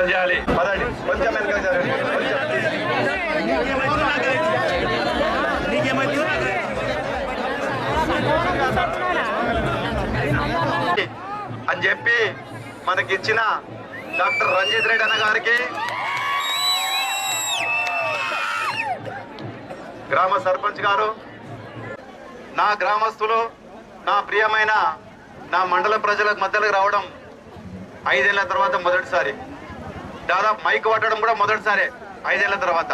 పనిచేయాలి. పదండి కొంచెం వెనక అని చెప్పి మనకిచ్చిన డాక్టర్ రంజిత్ రెడ్డి అన్న గారికి, గ్రామ సర్పంచ్ గారు, నా గ్రామస్తులు, నా ప్రియమైన నా మండల ప్రజలకు మధ్యలోకి రావడం 5 ఏళ్ల తర్వాత మొదటిసారి. దాదాపు మైక్ పట్టడం కూడా మొదటిసారి 5 ఏళ్ల తర్వాత.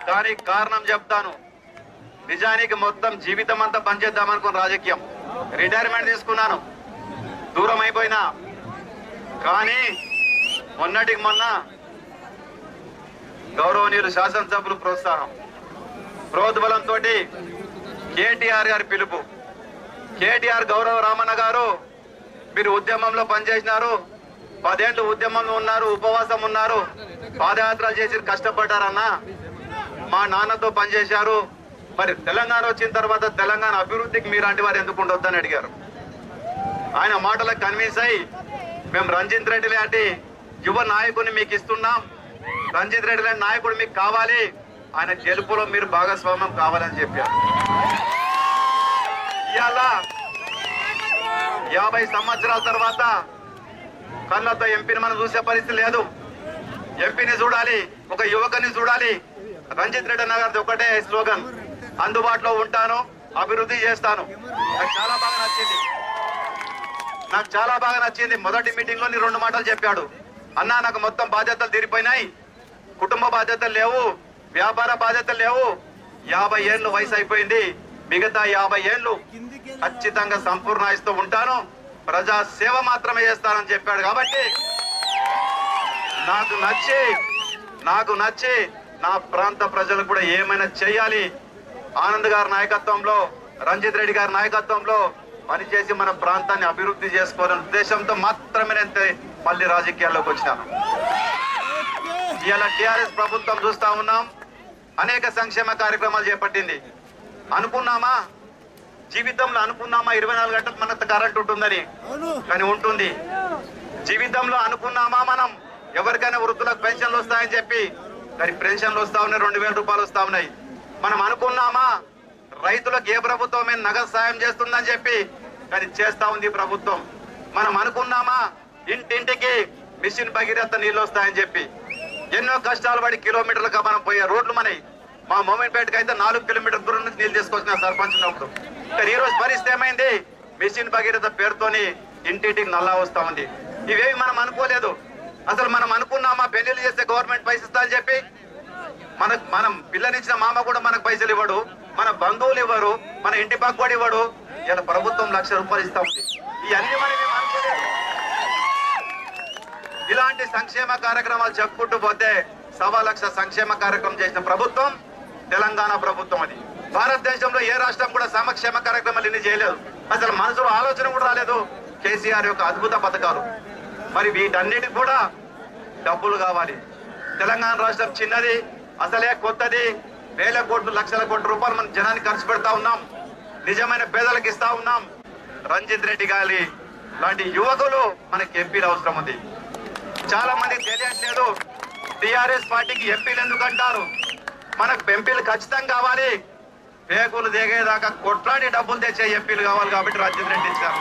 దానికి కారణం చెప్తాను. నిజానికి మొత్తం జీవితం అంతా పనిచేద్దామనుకున్న రాజకీయం, రిటైర్మెంట్ తీసుకున్నాను, దూరం అయిపోయినా. కానీ మొన్నటికి మొన్న గౌరవనీయులు శాసనసభ్యులు ప్రోత్సాహం, ప్రోద్బలంతో కేటీఆర్ గారి పిలుపు, కేటీఆర్ గౌరవ రామన్న గారు, మీరు ఉద్యమంలో పనిచేసినారు, 10 ఏళ్ళు ఉద్యమంలో ఉన్నారు, ఉపవాసం ఉన్నారు, పాదయాత్రలు చేసి కష్టపడ్డారన్నా, మా నాన్నతో పనిచేశారు, మరి తెలంగాణ వచ్చిన తర్వాత తెలంగాణ అభివృద్ధికి మీలాంటి వారు ఎందుకు ఉండొద్దని అడిగారు. ఆయన మాటలకు కన్విన్స్ అయ్యి మేము రంజిత్ రెడ్డి లాంటి యువ నాయకుడిని మీకు ఇస్తున్నాం, రంజిత్ రెడ్డి లాంటి నాయకుడు మీకు కావాలి, ఆయన గెలుపులో మీరు భాగస్వామ్యం కావాలని చెప్పారు. ఇవాళ 50 సంవత్సరాల తర్వాత కళ్ళతో ఎంపీని మనం చూసే పరిస్థితి లేదు. ఎంపీని చూడాలి, ఒక యువకుని చూడాలి. రంజిత్ రెడ్డి అన్న గారిది ఒకటే స్లోగన్, అందుబాటులో ఉంటాను, అభివృద్ధి చేస్తాను. నాకు చాలా బాగా నచ్చింది. మొదటి మీటింగ్ లో 2 మాటలు చెప్పాడు. అన్నా, నాకు మొత్తం బాధ్యతలు తీరిపోయినాయి, కుటుంబ బాధ్యతలు లేవు, వ్యాపార బాధ్యతలు లేవు, 50 ఏళ్ళు వయసు అయిపోయింది, మిగతా 50 ఏళ్ళు ఖచ్చితంగా సంపూర్ణ ఆయుష్తో ఉంటాను, ప్రజా సేవ మాత్రమే చేస్తానని చెప్పాడు. కాబట్టి నాకు నచ్చి నా ప్రాంత ప్రజలకు కూడా ఏమైనా చేయాలి, ఆనంద్ గారి నాయకత్వంలో, రంజిత్ రెడ్డి గారి నాయకత్వంలో పనిచేసి మన ప్రాంతాన్ని అభివృద్ధి చేసుకోవాలనే ఉద్దేశంతో మాత్రమే నేను మళ్ళీ రాజకీయాల్లోకి వచ్చినాను. ఇవాళ టిఆర్ఎస్ ప్రభుత్వం చూస్తా ఉన్నాం, అనేక సంక్షేమ కార్యక్రమాలు చేపట్టింది. అనుకున్నామా జీవితంలో, అనుకున్నామా 24 గంటలు మనకు కరెంట్ ఉంటుందని? కానీ ఉంటుంది. జీవితంలో అనుకున్నామా మనం ఎవరికైనా వృద్ధులకు పెన్షన్లు వస్తాయని చెప్పి? కానీ పెన్షన్లు వస్తా ఉన్నాయి, 2000 రూపాయలు వస్తా ఉన్నాయి. మనం అనుకున్నామా రైతులకు ఏ ప్రభుత్వమే నగదు సాయం చేస్తుందని చెప్పి? కానీ చేస్తా ఉంది ప్రభుత్వం. మనం అనుకున్నామా ఇంటింటికి మిషన్ భగీరథ నీళ్ళు వస్తాయని చెప్పి? ఎన్నో కష్టాలు పడి కిలోమీటర్లుగా మనం పోయే రోడ్లు మనవి. మా మోమిన్పేటకి అయితే 4 కిలోమీటర్ల దూరం నుంచి నీళ్ళు తీసుకొచ్చిన సర్పంచ్ ఉన్నప్పుడు. కానీ ఈ రోజు పరిస్థితి ఏమైంది? మిషన్ భగీరథ పేరుతోని ఇంటింటికి నల్లా వస్తా ఉంది. ఇవేవి మనం అనుకోలేదు. అసలు మనం అనుకున్నామా పెళ్లిళ్ళు చేస్తే గవర్నమెంట్ పైసలు ఇస్తా అని చెప్పి? మనం పిల్లనిచ్చిన మామ కూడా మనకు పైసలు ఇవ్వడు, మన బంధువులు ఇవ్వరు, మన ఇంటి పక్కవాడు ఇవ్వడు. ఇలా ప్రభుత్వం 1,00,000 రూపాయలు ఇస్తా ఉంది. ఇవన్నీ మనం అనుకోలేదు. ఇలాంటి సంక్షేమ కార్యక్రమాలు చెప్పుకుంటూ పోతే 1,00,000 సంక్షేమ కార్యక్రమం చేసిన ప్రభుత్వం తెలంగాణ ప్రభుత్వం. అది భారతదేశంలో ఏ రాష్ట్రం కూడా సంక్షేమ కార్యక్రమాలు ఇన్ని చేయలేదు. అసలు మనసులో ఆలోచన కూడా రాలేదు. కేసీఆర్ యొక్క అద్భుత పథకాలు. మరి వీటన్నిటికి కూడా డబ్బులు కావాలి. తెలంగాణ రాష్ట్రం చిన్నది, అసలే కొత్తది, వేల కోట్లు, లక్షల కోట్ల రూపాయలు మనం జనానికి ఖర్చు పెడతా ఉన్నాం, నిజమైన పేదలకు ఇస్తా ఉన్నాం. రంజిత్ రెడ్డి గారి లాంటి యువకులు మనకి ఎంపీలు అవసరం ఉంది. చాలా మందికి తెలియట్లేదు టిఆర్ఎస్ పార్టీకి ఎంపీలు ఎందుకంటారు. మనకు ఎంపీలు ఖచ్చితంగా కావాలి. పేగులు దిగేదాకా కొట్లాడి డబ్బులు తెచ్చే ఎంపీలు కావాలి. కాబట్టి రంజిత్ రెడ్డి ఇచ్చారు.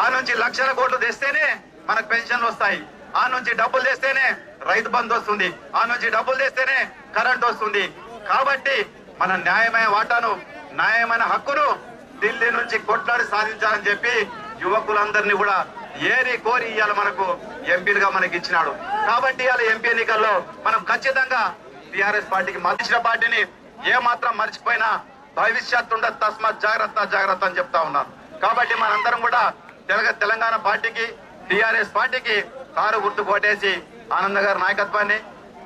ఆ నుంచి లక్షల కోట్లు తెస్తేనే మనకు పెన్షన్లు వస్తాయి, ఆ నుంచి డబ్బులు తెస్తేనే రైతు బంధు వస్తుంది, ఆ నుంచి డబ్బులు తెస్తేనే కరెంట్ వస్తుంది. కాబట్టి మన న్యాయమైన వాటాను, న్యాయమైన హక్కును ఢిల్లీ నుంచి కొట్లాడి సాధించాలని చెప్పి యువకులందరినీ కూడా ఏరి కోరి ఇవాళ మనకు ఎంపీలుగా మనకి ఇచ్చినాడు. కాబట్టి ఇవాళ ఎంపీ ఎన్నికల్లో మనం ఖచ్చితంగా టిఆర్ఎస్ పార్టీకి మధ్య పార్టీని ఏ మాత్రం మర్చిపోయినా భవిష్యత్తు ఉండదు. తస్మాత్ జాగ్రత్త అని చెప్తా ఉన్నాను. కాబట్టి మనందరం కూడా తెలంగాణ పార్టీకి, టిఆర్ఎస్ పార్టీకి కారు గుర్తు కొట్టేసి ఆనంద్ గారి నాయకత్వాన్ని,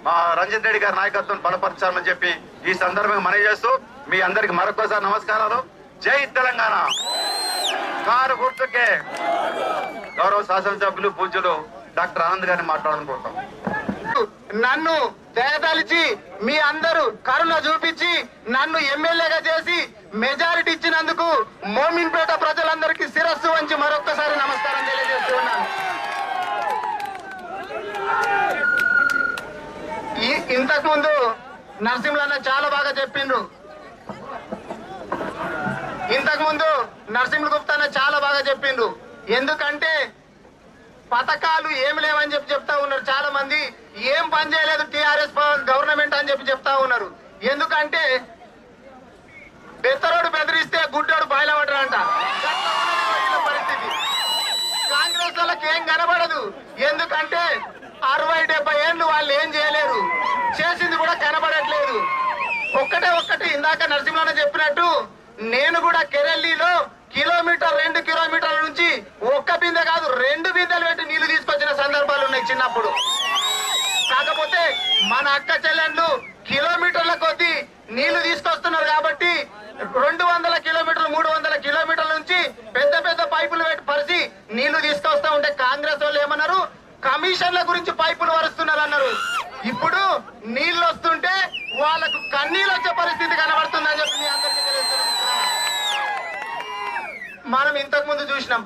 మా రంజిత్ రెడ్డి గారి నాయకత్వం బలపరచాలని చెప్పి ఈ సందర్భంగా మనవి చేస్తూ మీ అందరికి మరొకసారి నమస్కారాలు. జై తెలంగాణ. కారు గుర్తుకే గౌరవ శాసనసభ్యులు పూజ్యులు డాక్టర్ ఆనంద్ గారిని మాట్లాడాలనుకుంటాం. నన్ను దయదలిచి మీ అందరూ కరుణ చూపించి నన్ను ఎమ్మెల్యేగా చేసి మెజారిటీ ఇచ్చినందుకు మోమిన్పేట ప్రజలందరికీ శిరస్సు వంచి మరొక్కసారి నమస్కారం. వేచి ఉన్నాను. ఇంతకు ముందు నరసింహులన్న చాలా బాగా చెప్పిండ్రు. ఇంతకు ముందు నరసింహుల గుప్తా అన్న చాలా బాగా చెప్పిండ్రు. ఎందుకంటే పథకాలు ఏమి లేవని చెప్తా ఉన్నారు. చాలా మంది ఏం పని చేయలేదు టిఆర్ఎస్ గవర్నమెంట్ అని చెప్తా ఉన్నారు. ఎందుకంటే బెత్తరోడు బెదిరిస్తే గుడ్డోడు బయలుపడరంట. పరిస్థితి కాంగ్రెస్ వాళ్ళకి ఏం కనబడదు. ఎందుకంటే 60-70 ఏళ్ళు వాళ్ళు ఏం చేయలేరు, చేసింది కూడా కనబడట్లేదు. ఒక్కటి ఇందాక నరసింహన్న చెప్పినట్టు నేను కూడా కెరెల్లిలో 2 కిలోమీటర్ల నుంచి ఒక్క బిందె కాదు 2 బిందెలు పెట్టి నీళ్లు తీసుకొచ్చిన సందర్భాలు ఉన్నాయి చిన్నప్పుడు. కాకపోతే మన అక్క చెల్లెళ్ళు కిలోమీటర్ల కొద్దీ నీళ్లు తీసుకొస్తున్నారు కాబట్టి 200 కిలోమీటర్లు 300 కిలోమీటర్ల నుంచి పెద్ద పెద్ద పైపులు పెట్టి పరిచి నీళ్లు తీసుకొస్తా ఉంటే కాంగ్రెస్ వాళ్ళు ఏమన్నారు, కమిషన్ల గురించి పైపులు వరుస్తున్నారు అన్నారు. ఇప్పుడు నీళ్లు వస్తుంటే వాళ్ళకు కన్నీళ్ళు వచ్చే పరిస్థితి కనబడుతుందని చెప్పి మీ అందరికీ తెలుస్తున్నాం. మనం ఇంతకు ముందు చూసినాం,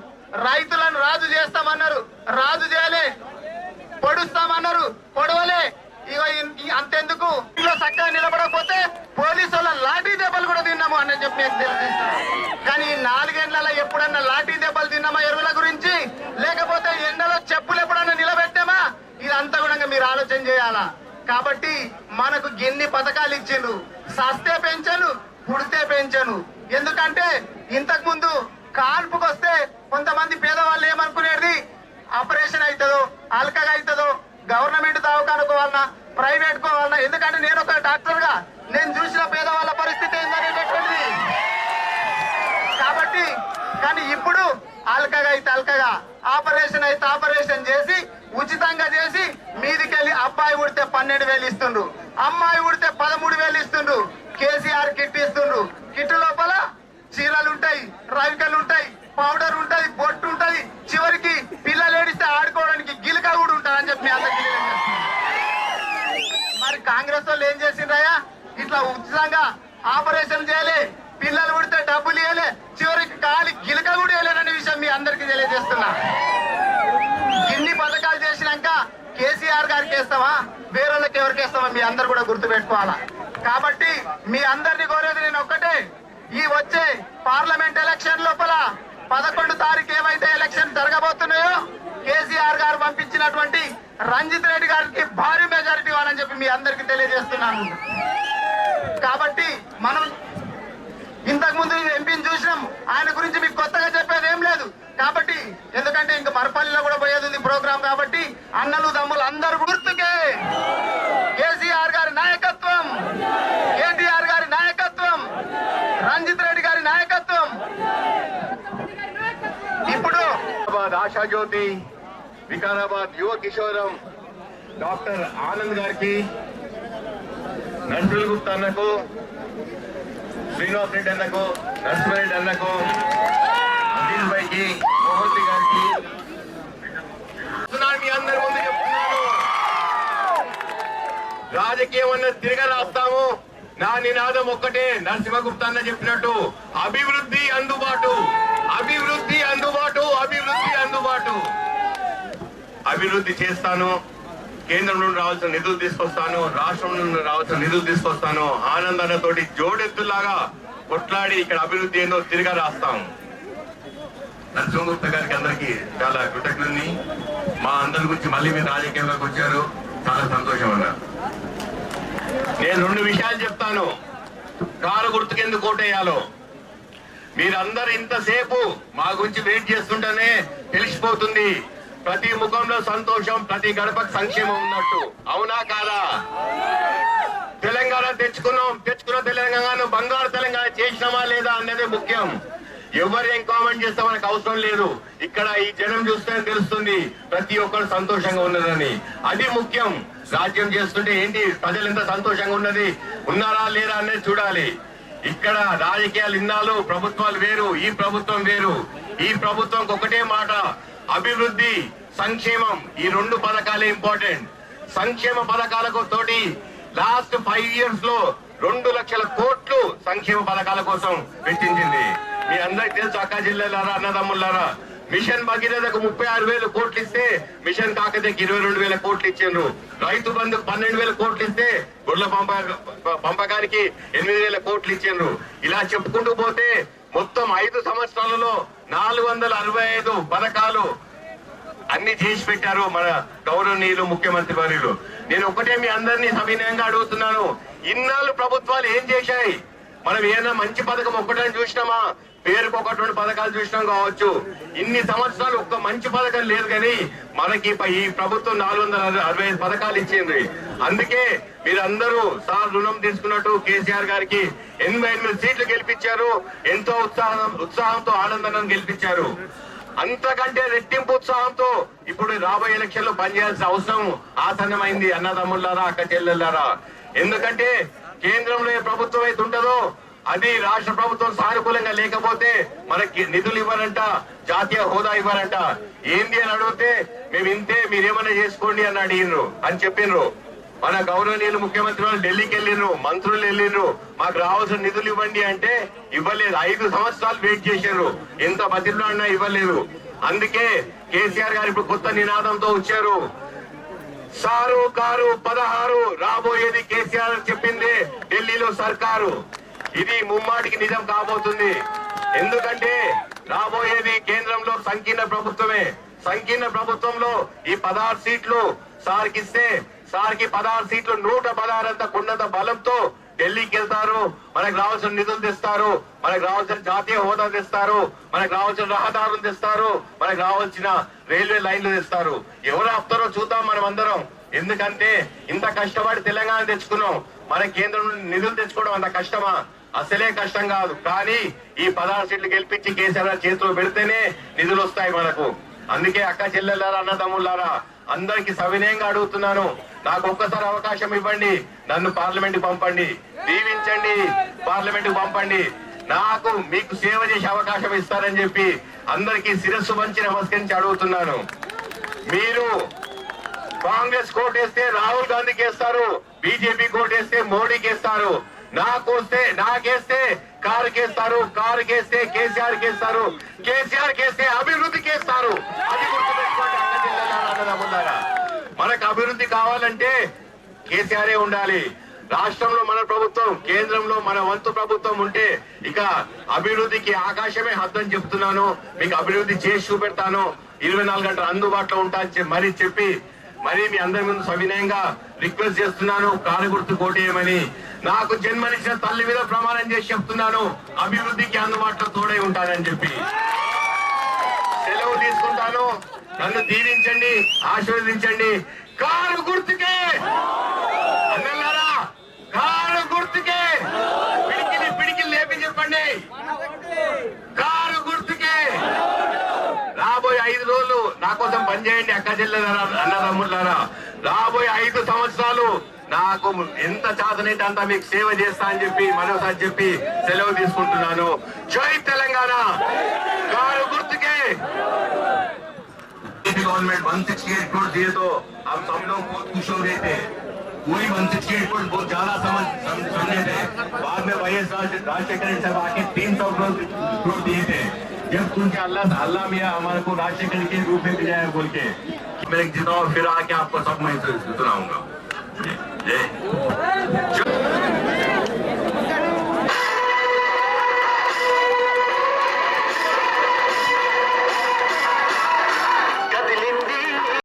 రైతులను రాజు చేస్తామన్నారు, రాజు చేయలే. పొడుస్తామన్నారు, పొడవలే. ఇగో అంతెందుకు ఇంట్లో చక్కగా నిలబడకపోతే పోలీసు వాళ్ళ లాఠీ దెబ్బలు కూడా తిన్నాము అని చెప్పి నేను తెలియజేస్తాను. కానీ ఈ 4 ఏళ్లలో ఎప్పుడన్నా లాఠీ దెబ్బలు తిన్నామా ఎరువుల గురించి, లేకపోతే ఎండలో చెప్పులు ఎప్పుడన్నా నిలబెట్టామా? ఇదంతా కూడా మీరు ఆలోచన చేయాలా. కాబట్టి మనకు ఎన్ని పథకాలు ఇచ్చిండ్రు, సస్తే పెంచను, పుడితే పెంచను. ఎందుకంటే ఇంతకు ముందు కాల్పుకు వస్తే కొంతమంది పేదవాళ్ళు ఏమనుకునేది, ఆపరేషన్ అవుతుందో అల్కగా అవుతుందో గవర్నమెంట్ దవాఖానుకోవాలన్నా ప్రైవేట్ కోవాలన్నా. ఎందుకంటే నేను ఒక డాక్టర్ గా నేను చూసిన పేదవాళ్ళ పరిస్థితి ఏందనేటటువంటిది. కాబట్టి కానీ ఇప్పుడు అల్కగా అయితే అల్కగా, ఆపరేషన్ అయితే ఆపరేషన్ చేసి ఉచితంగా చేసి మీదికెళ్ళి అబ్బాయి ఉడితే 12,000 ఇస్తుండ్రు, అమ్మాయి ఉడితే 13,000 ఇస్తుండ్రు. కేసీఆర్ కిట్ ఇస్తుండ్రు. కిట్ లోపల చీరలు ఉంటాయి, రవికలు ఉంటాయి, పౌడర్ ఉంటది, బొట్టు ఉంటది, చివరికి పిల్లలు ఏడిస్తే ఆడుకోవడానికి గిలక కూడా ఉంటుంది అని చెప్పి అందరికీ. మరి కాంగ్రెస్ వాళ్ళు ఏం చేసిండ్రయ్యా, ఇట్లా ఉచితంగా ఆపరేషన్ చేయలే, పిల్లలు ఉడితే డబ్బులు ఇవ్వలే, చివరికి కాలి గిలక కూడా ఇవ్వలేననే విషయం మీ అందరికీ తెలియజేస్తున్నా. ఇన్ని పథకాలు చేసినాక కేసీఆర్ గారికి వేస్తామా, వేరేళ్ళకి ఎవరికి వేస్తామా మీ అందరు కూడా గుర్తు పెట్టుకోవాలా. కాబట్టి మీ అందరినీ కోరేది నేను ఒక్కటే, ఈ వచ్చే పార్లమెంట్ ఎలక్షన్ లోపల 11 తారీఖు ఏమైతే ఎలక్షన్ జరగబోతున్నాయో కేసీఆర్ గారు పంపించినటువంటి రంజిత్ రెడ్డి గారికి భారీ మెజారిటీ ఇవ్వాలని చెప్పి మీ అందరికి తెలియజేస్తున్నాను. కాబట్టి మనం ఇంతకు ముందు ఎంపీని చూసినాం, ఆయన గురించి మీకు కొత్తగా చెప్పేది ఏం లేదు. కాబట్టి ఎందుకంటే ఇంకా మరపల్లిలో కూడా పోయేది ఉంది ప్రోగ్రాం. కాబట్టి అన్నలు తమ్ములు అందరూ గుర్తుకే కేసీఆర్ గారి నాయకత్వం, కేటీఆర్ గారి నాయకత్వం, రంజిత్ రెడ్డి గారి నాయకత్వం. ఇప్పుడు ఆశాజ్యోతి, వికారాబాద్ యువ కిషోరం డాక్టర్ ఆనంద్ గారికి, నరసింహుల గుప్తా అన్నకు, శ్రీనివాస్ రెడ్డి అన్నకు, నరసింహారెడ్డి అన్నకు, అనిల్ భాయ్కి, మోహన్ గారికి మీ అందరి ముందు చెప్తున్నాను, రాజకీయం అన్నది తిరగ రాస్తాము. నా నినాదం ఒక్కటే, నరసింహగుప్తా అన్న చెప్పినట్టు అభివృద్ధి అందుబాటు, అభివృద్ధి అందుబాటు, అభివృద్ధి అందుబాటు. అభివృద్ధి చేస్తాను, కేంద్రం నుండి రావాల్సిన నిధులు తీసుకొస్తాను, రాష్ట్రం నుండి రావాల్సిన నిధులు తీసుకొస్తాను. ఆనందన్నతోటి జోడెత్తులాగా కొట్లాడి ఇక్కడ అభివృద్ధి ఏందో తిరిగా రాస్తాం. నరసింహగుప్తా గారికి అందరికి చాలా కృతజ్ఞతని. మా అందరి గురించి మళ్ళీ మీరు రాజకీయంలోకి వచ్చారు, చాలా సంతోషం అన్నారు. నేను 2 విషయాలు చెప్తాను. కారు గుర్తుకు ఎందుకు ఓటేయాలో మీరందరూ ఇంతసేపు మా గురించి వెయిట్ చేస్తుంటేనే తెలిసిపోతుంది. ప్రతి ముఖంలో సంతోషం, ప్రతి గడపకు సంక్షేమం ఉన్నట్టు. అవునా కాదా? తెలంగాణ తెచ్చుకున్న తెలంగాణ బంగారు తెలంగాణ చేసినామా లేదా అన్నదే ముఖ్యం. ఎవరు ఏం కామెంట్ చేస్తే మనకు అవసరం లేదు. ఇక్కడ ఈ జనం చూస్తే తెలుస్తుంది ప్రతి ఒక్కరు సంతోషంగా ఉన్నదని. అది ముఖ్యం. రాజ్యం చేస్తుంటే ఏంటి, ప్రజలు ఎంత సంతోషంగా ఉన్నారా లేరా అనేది చూడాలి. ఇక్కడ రాజకీయాలు ఇన్నాళ్ళు ప్రభుత్వాలు వేరు, ఈ ప్రభుత్వం వేరు. ఈ ప్రభుత్వం ఒకటే మాట, అభివృద్ధి, సంక్షేమం. ఈ 2 పథకాలే ఇంపార్టెంట్. సంక్షేమ పథకాలకు తోటి లాస్ట్ 5 years లో 2 లక్షల కోట్లు సంక్షేమ పథకాల కోసం వెచ్చించింది. మీ అందరికి తెలుసు, అక్క జిల్లాలారా, అన్నదమ్ములారా, మిషన్ భగీరథకు 36,000 కోట్లు ఇస్తే మిషన్ కాకతీయకి 22,000 కోట్లు ఇచ్చిండ్రు. రైతు బంధుకు 12,000 కోట్లు ఇస్తే గొర్రెల పంపకానికి 8,000 కోట్లు ఇచ్చిండ్రు. ఇలా చెప్పుకుంటూ పోతే మొత్తం 5 సంవత్సరాలలో 465 పథకాలు అన్ని చేసి పెట్టారు మన గౌరవనీయులు ముఖ్యమంత్రి వర్యులు. నేను ఒకటే మీ అందరినీ సవినయంగా అడుగుతున్నాను, ఇన్నాళ్ళు ప్రభుత్వాలు ఏం చేశాయి? మనం ఏదైనా మంచి పథకం ఒక్కటని చూసినామా? పేరుకు 1-2 పథకాలు చూసినాం కావచ్చు. ఇన్ని సంవత్సరాలు ఒక్క మంచి పథకం లేదు కానీ మనకి ఈ ప్రభుత్వం 465 పథకాలు ఇచ్చింది. అందుకే మీరందరూ సార్ రుణం తీసుకున్నట్టు కేసీఆర్ గారికి 88 సీట్లు గెలిపించారు. ఎంతో ఉత్సాహంతో ఆనందంగా గెలిపించారు. అంతకంటే రెట్టింపు ఉత్సాహంతో ఇప్పుడు రాబోయే ఎలక్షన్ లో పనిచేయాల్సిన అవసరం ఆసన్నమైంది అన్నదమ్ములారా, అక్క చెల్లెళ్ళారా. ఎందుకంటే కేంద్రంలో ఏ ప్రభుత్వం అయితే ఉంటుందో అది రాష్ట్ర ప్రభుత్వం సానుకూలంగా లేకపోతే మనకి నిధులు ఇవ్వరంట, జాతీయ హోదా ఇవ్వరంట. ఏంది అని అడిగితే మేము ఇంతే, మీరేమన్నా చేసుకోండి అని చెప్పిండ్రు. మన గౌరవనీయులు ముఖ్యమంత్రి వాళ్ళు ఢిల్లీకి వెళ్ళిండ్రు, మంత్రులు వెళ్ళిండ్రు, మాకు రావాల్సిన నిధులు ఇవ్వండి అంటే ఇవ్వలేదు. 5 సంవత్సరాలు వెయిట్ చేశారు, ఎంత బతిలో అన్నా ఇవ్వలేదు. అందుకే కేసీఆర్ గారు ఇప్పుడు కొత్త నినాదంతో వచ్చారు, సారు కారు 16 రాబోయేది కేసీఆర్ చెప్పింది ఢిల్లీలో సర్కారు. ఇది ముమ్మాటికి నిజం కాబోతుంది. ఎందుకంటే రాబోయేది కేంద్రంలో సంకీర్ణ ప్రభుత్వమే. సంకీర్ణ ప్రభుత్వంలో ఈ 16 సీట్లు సార్కి ఇస్తే సార్కి 16 సీట్లు 116 అంత ఉన్నత బలంతో ఢిల్లీకి వెళ్తారు. మనకు రావాల్సిన నిధులు తెస్తారు, మనకు రావాల్సిన జాతీయ హోదా తెస్తారు, మనకు రావాల్సిన రహదారులు తెస్తారు, మనకు రావాల్సిన రైల్వే లైన్లు తెస్తారు. ఎవరు ఆపుతారో చూద్దాం మనం అందరం. ఎందుకంటే ఇంత కష్టపడి తెలంగాణ తెచ్చుకున్నాం, మన కేంద్రం నుండి నిధులు తెచ్చుకోవడం అంత కష్టమా? అసలే కష్టం కాదు. కానీ ఈ 16 సీట్లు గెలిపించి కేసీఆర్ చేతిలో పెడితేనే నిధులు వస్తాయి మనకు. అందుకే అక్క చెల్లెళ్ళారా, అన్నదమ్ములారా, అందరికి సవినయంగా అడుగుతున్నాను, నాకు ఒక్కసారి అవకాశం ఇవ్వండి, నన్ను పార్లమెంట్ పంపండి, దీవించండి, పార్లమెంట్ పంపండి, నాకు మీకు సేవ చేసే అవకాశం ఇస్తారని చెప్పి అందరికీ శిరస్సు వంచి నమస్కరించి అడుగుతున్నాను. మీరు కాంగ్రెస్ కోటేస్తే రాహుల్ గాంధీకి వేస్తారు, బీజేపీ కోటేస్తే మోడీకి వేస్తారు, నాకేస్తే కారు కేస్తారు, కారు కేస్తే కేసీఆర్ కేస్తారు, కేసీఆర్ కేస్తే అభివృద్ధి కేస్తారు. అది గుర్తుపెట్టుకోండి అక్క చెల్లెలారా, అన్నదమ్ములారా. మనకు అభివృద్ధి కావాలంటే కేసీఆర్ ఉండాలి. రాష్ట్రంలో మన ప్రభుత్వం, కేంద్రంలో మన వంతు ప్రభుత్వం ఉంటే ఇక అభివృద్ధికి ఆకాశమే హద్దని చెప్తున్నాను. మీకు అభివృద్ధి చేసి చూపెడతాను, 24 గంటలు అందుబాటులో ఉంటా అని చెప్పి మీ అందరి ముందు సవినయంగా రిక్వెస్ట్ చేస్తున్నాను, కారు గుర్తు కోటేయమని. నాకు జన్మనిచ్చిన తల్లి మీద ప్రమాణం చేసి చెప్తున్నాను, అభివృద్ధికి అందుబాటులో తోడై ఉంటానని చెప్పి సెలవు తీసుకుంటాను. నన్ను దీవించండి, ఆశీర్వదించండి. కారు గుర్తుకే అన్నలారా, కారు గుర్తుకే పిడికిలి లేపి చెప్పండి, కారు గుర్తుకే. రాబోయే 5 రోజులు నా కోసం పనిచేయండి అక్క చెల్లెలారా, అన్నదమ్ములారా. రాబోయే 5 సంవత్సరాలు నాకు ఎంత చేతనైతే అంతా మీకు సేవ చేస్తా అని చెప్పి మరోసారి చెప్పి సెలవు తీసుకుంటున్నాను. జై తెలంగాణ, కారు గుర్తుకే. गवर्नमेंट 168 करोड़ दिए तो अब सब लोग बहुत खुश हो गए थे. पूरी 168 करोड़ बहुत ज्यादा समझे थे. बाद में वाईएस राजशेखर साहब आके 300 करोड़ दिए थे. जब तुमके अल्लाह मियाँ हमारे को राजशेखर के रूप में दिया है बोल के मैं जिताऊं, फिर आके आपको सब मैं सुनाऊंगा. जय